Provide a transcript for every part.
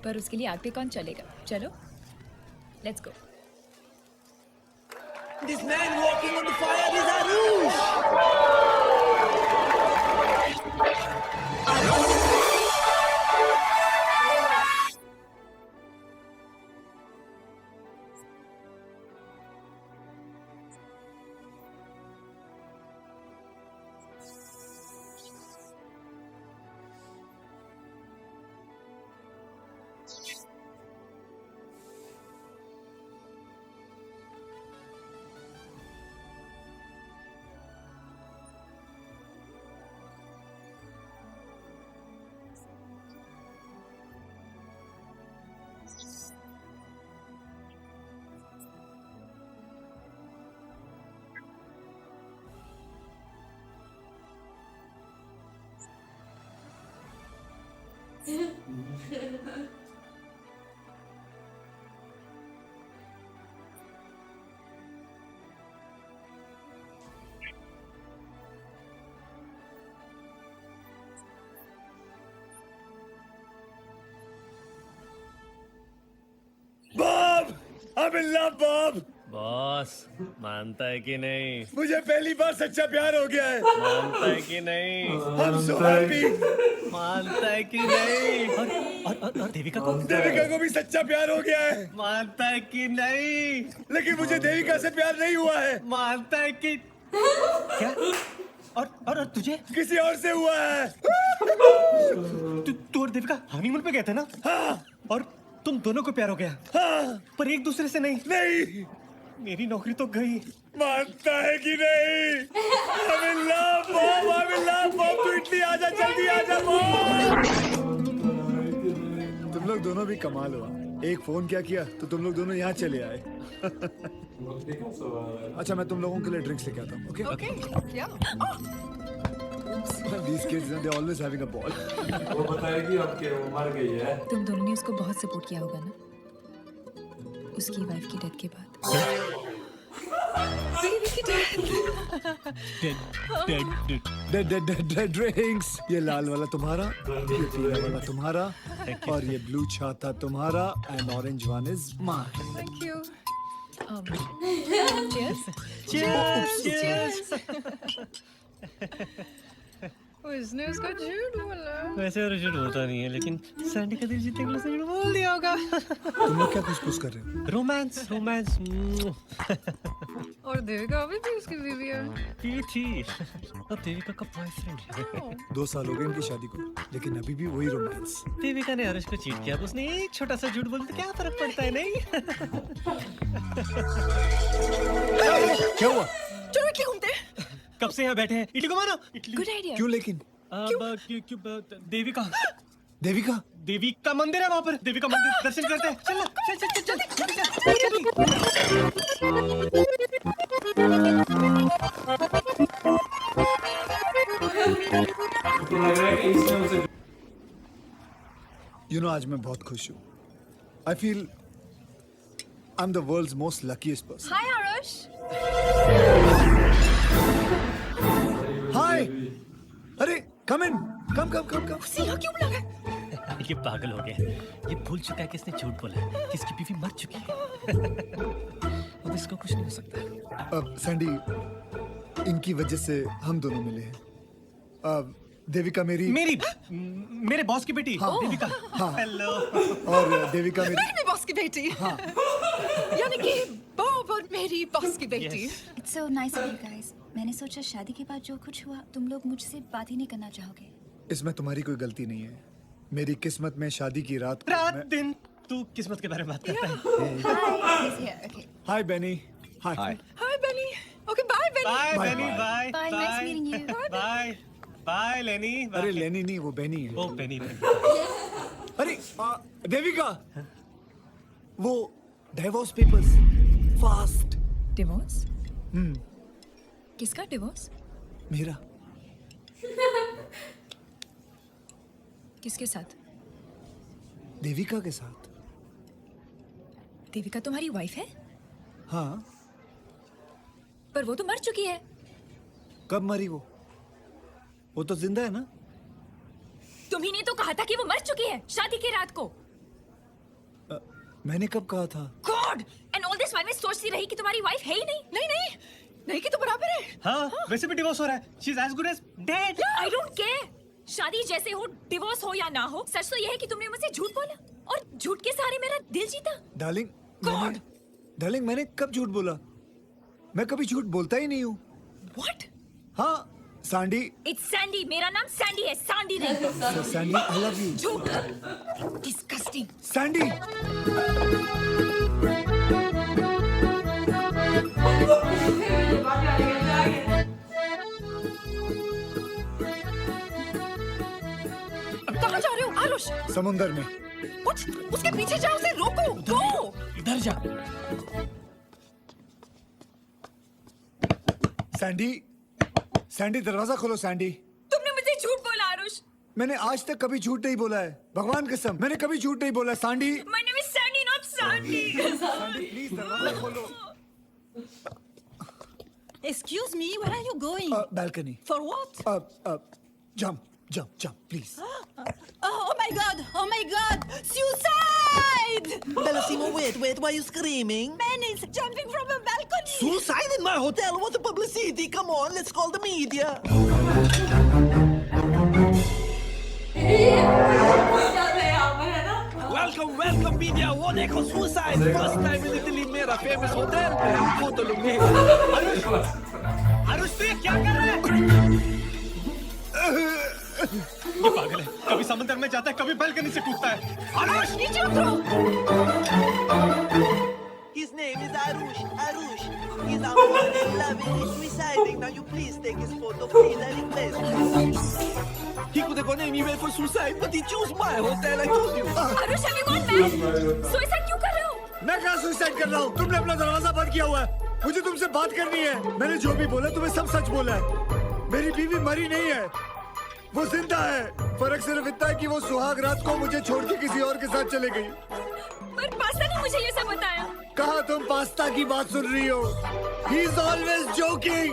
पर उसके लिए आग पे कौन चलेगा? चलो, let's go. This man walking on the fire is Arush! Bob! I'm in love, Bob! Boss मानता है कि नहीं? मुझे पहली बार सच्चा प्यार हो गया है। मानता है कि नहीं? I'm so happy. मानता है कि नहीं? और देविका को? देविका को भी सच्चा प्यार हो गया है। मानता है कि नहीं? लेकिन मुझे देविका से प्यार नहीं हुआ है। मानता है कि क्या? और तुझे? किसी और से हुआ है। तू और देविका हनीमून पे गए थे ना? हाँ। और तुम दोनों को प्यार हो गया? हाँ। पर एक दूसरे से नहीं? नहीं। मेरी नौकरी तो गई। मानता है कि नहीं? I'm in love, Bob. I'm in love, Bob. तू इटली आजा, जल्दी आजा, Bob. तुम लोग दोनों भी कमाल हुआ। एक फोन क्या किया तो तुम लोग दोनों यहाँ चले आए। अच्छा, मैं तुम लोगों के लिए ड्रिंक्स लेके आता हूँ, ओके? ओके, या। These kids, they're always having a ball. वो बताएगी अब कि वो मर गई है। तुम दोनों ने उसको बहुत सपोर्ट किया होगा ना, उसकी वाइफ की डेथ के बाद। Dead drinks. ये लाल वाला तुम्हारा, ये पीला वाला तुम्हारा, और ये ब्लू छाता तुम्हारा, and orange one is mine. Thank you. Cheers! उसने उसका झूठ बोला। वैसे और झूठ होता नहीं है, लेकिन सैंडी का दिल जीतने के लिए झूठ बोल दिया होगा। तुम लोग क्या कुछ कर रहे हो? रोमांस। और देविका अभी भी उसकी बीवी है। ये थी और देविका का बॉयफ्रेंड है। 2 साल हो गए इनकी शादी को, लेकिन अभी भी वही रोमांस। देविका ने हर्ष को चीट किया, उसने एक छोटा सा झूठ बोल दिया, क्या फर्क पड़ता है? नहीं। क्या हुआ? चलो इटली घूमते हैं। कब से यहाँ बैठे हैं? इटली को मानो। Good idea. क्यों लेकिन? देविका देवी का मंदिर है वहाँ पर। देवी का मंदिर दर्शन करते हैं। चल चल You know, आज मैं बहुत खुश हूँ। I feel I'm the world's most luckiest person. Hi Aarush. Hi. अरे come in. Come. सिया क्यों बुला रहा है? ये पागल हो गया। ये भूल चुका है कि इसने झूठ बोला है, कि इसकी बीवी मर चुकी है। अब इसको कुछ नहीं हो सकता। अब सैंडी, इनकी वजह से हम दोनों मिले हैं। अब देविका मेरे बॉस की बेटी। हाँ, देविका। हाँ। हेलो। और देविका मेरी बॉस की बेटी। हाँ। यानी कि बॉब और मेरी बॉस की बेटी। It's so nice of you guys. मैंने सोचा शादी के बाद जो कुछ हुआ तुम लोग मुझसे बात ही नहीं करना चाहोगे। इसमें तुम्हारी कोई गलती नहीं है। मेरी किस्मत में शादी की रात दिन तू किस्मत के बारे में बात करता है। Hi, he's here. Okay. Hi Benny. Hi. Hi Benny. Okay bye Benny. Bye Bye, Benny. bye. Bye Bye, nice meeting you. Bye bye Lenny. अरे लेनी नहीं, वो बेनी है। ओ बेनी। अरे देविका, वो डिवोर्स पेपर्स फास्ट। डिवोर्स? किसका डिवोर्स? मेरा। किसके साथ? देविका के साथ। देविका तुम्हारी वाइफ है? हाँ। पर वो तो मर चुकी है। कब मरी वो तो जिंदा है ना। तुम्ही ने तो कहा था कि वो मर चुकी है शादी की रात को। मैंने कब कहा था? God and all this while मैं सोचती रही कि तुम्हारी वाइफ है ही नहीं। नहीं नहीं नहीं कि तो बराबर है। हाँ वैसे भी डिवोर्स हो रहा है। She is as good as dead. I don't care, शादी जैसे हो, डिवोर्स हो या ना हो, सच तो यह है कि तुमने मुझसे झूठ बोला और झूठ के सहारे मेरा दिल जीता। डार्लिंग मैंने कब झूठ बोला? मैं कभी झूठ बोलता ही नहीं हूँ। व्हाट? हाँ सैंडी। इट्स सैंडी, मेरा नाम सैंडी है, सांडी नहीं। Sandy I love you. झूठ। डिस्गस्टिंग। सैंडी कहाँ जा रहे हो आरुष? समुंदर में। कुछ उसके पीछे जाओ, उसे रोको। गो। इधर जा। सैंडी दरवाजा खोलो सैंडी। तुमने मुझे झूठ बोला आरुष। मैंने आज तक कभी झूठ नहीं बोला है, भगवान कसम मैंने कभी झूठ नहीं बोला है Sandy. My name is Sandy, not Sandy. Sandy please दरवाजा खोलो। Excuse me, where are you going? Balcony. For what? Jump please. Oh my God! Suicide! Bellissimo, wait, why are you screaming? Man is jumping from a balcony! Suicide in my hotel? What a publicity! Come on, let's call the media. Welcome media. वो देखो suicide. First time in Italy, मेरा famous hotel. Photo लूंगी. आरुष तू ये क्या कर रहा है? ये पागल है, कभी समंदर में जाता है, कभी बालकनी से कूदता है। आरुष नीचे उतरो। His name is Arush. He's unborn in love and he's suiciding. Now you please take his photo, please. I request. He could have gone anywhere for suicide, but he chose my hotel. I told you. Aarush have you gone mad? Suicide क्यों कर रहे हो? मैं कहाँ suicide कर रहा हूँ? तुमने अपना दरवाजा बंद किया हुआ है। मुझे तुमसे बात करनी है। मैंने जो भी बोला तुम्हें सब सच बोला है। मेरी बीवी मरी नहीं है, वो जिंदा है। फर्क सिर्फ इतना है कि वो सुहाग रात को मुझे छोड़ के किसी और के साथ चले गई। पर पास्ता ने मुझे ये सब बताया। कहाँ तुम पास्ता की बात सुन रही हो? He is always joking.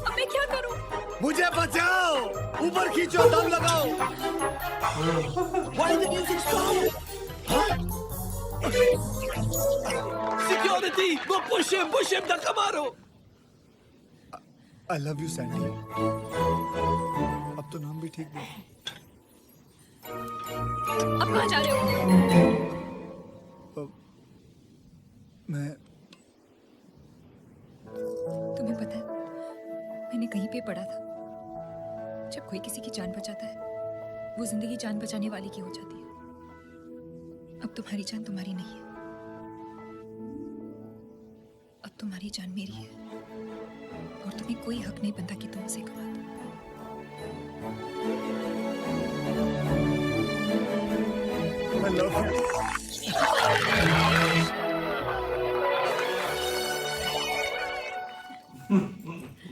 अब मैं क्या करूं? मुझे बचाओ, ऊपर खींचो, दम लगाओ। Why the music stop? Security! Go push him, धक्का मारो. I love you, Sandy. अब तो नाम भी ठीक नहीं। अब कहाँ जा रहे हो? मैं तुम्हें पता है, मैंने कहीं पे पढ़ा था, जब कोई किसी की जान बचाता है, वो जिंदगी जान बचाने वाले की हो जाती है। अब तुम्हारी जान तुम्हारी नहीं है, अब तुम्हारी जान मेरी है, और तुम्हें कोई हक नहीं बनता कि तुम उसे गवा दो। I love you.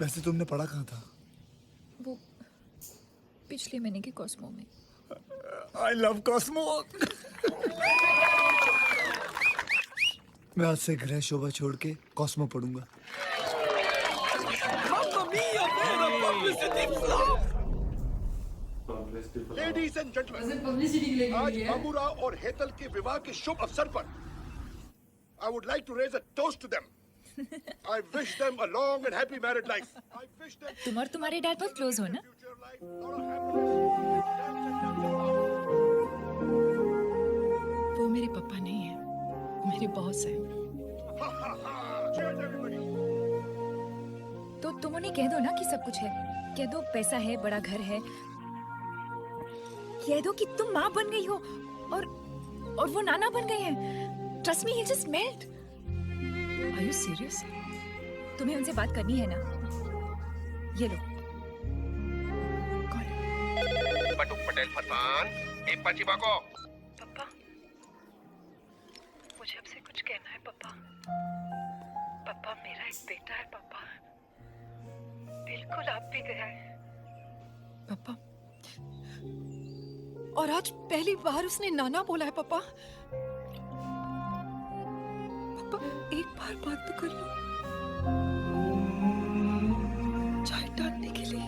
वैसे तुमने पढ़ा कहाँ था? वो पिछले महीने के कॉस्मो में। I love Cosmo. मैं आज से गृह शोभा छोड़ के कॉस्मो पढ़ूंगा। Mamma mia, man, a publicity flop. Ladies and gentleman, आज अमूरा और हेतल के विवाह के शुभ अवसर पर I would like to raise a toast to them. I wish them a long and happy married life. I wish them तुम और तुम्हारे डैड बहुत क्लोज हो ना? future life, lot of happiness. वो मेरे पापा नहीं है, मेरे बॉस है। Cheers, everybody. तो तुम उन्हें कह दो ना कि सब कुछ है, कह दो पैसा है, बड़ा घर है, कह दो कि तुम माँ बन गई हो और वो नाना बन गए हैं। Trust me, he'll just melt. Are you serious? तुम्हें उनसे बात करनी है ना? ये लो। कौन? बटुक पटेल फरमान, एक पचिमा को। पापा, मुझे आपसे कुछ कहना है पापा। पापा, मेरा एक बेटा है पापा, बिल्कुल आप भी गया है। पापा, और आज पहली बार उसने नाना बोला है पापा। पापा, एक बार बात तो कर लो, चाय डालने के लिए।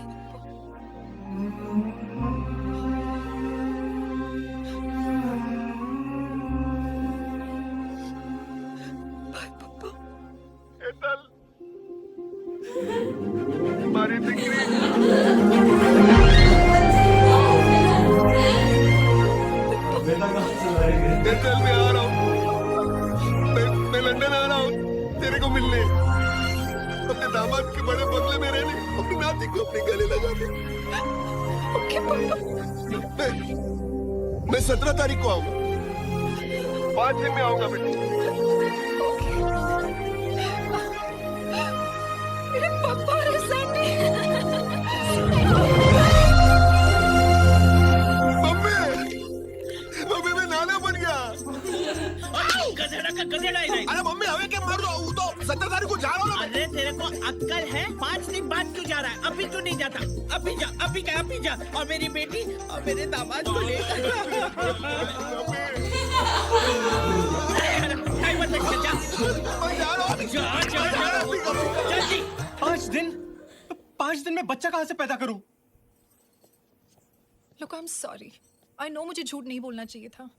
चल मैं आ रहा हूँ, मैं लंदन आ रहा हूँ तेरे को मिलने, अपने दामाद के बड़े बंगले में रहने, अपनी नाती को अपने गले लगाने। ओके पापा। मैं 17 तारीख को आऊंगा, 5 दिन में आऊंगा बेटा। मेरे पापा और सैंडी। मम्मी मैं नाना बन गया। गधेड़ा अरे मम्मी हवे के मार दो, वो तो 17 तारीख को जा रहा हूँ। अरे तेरे को अक्कल है? 5 दिन बाद क्यों जा रहा है? अभी क्यों नहीं जाता? अभी जा, अभी जा, अभी जा। और मेरी बेटी और मेरे दामाद को लेकर जल्दी। 5 दिन में बच्चा कहाँ से पैदा करूं? Look I am sorry, I know मुझे झूठ नहीं बोलना चाहिए था,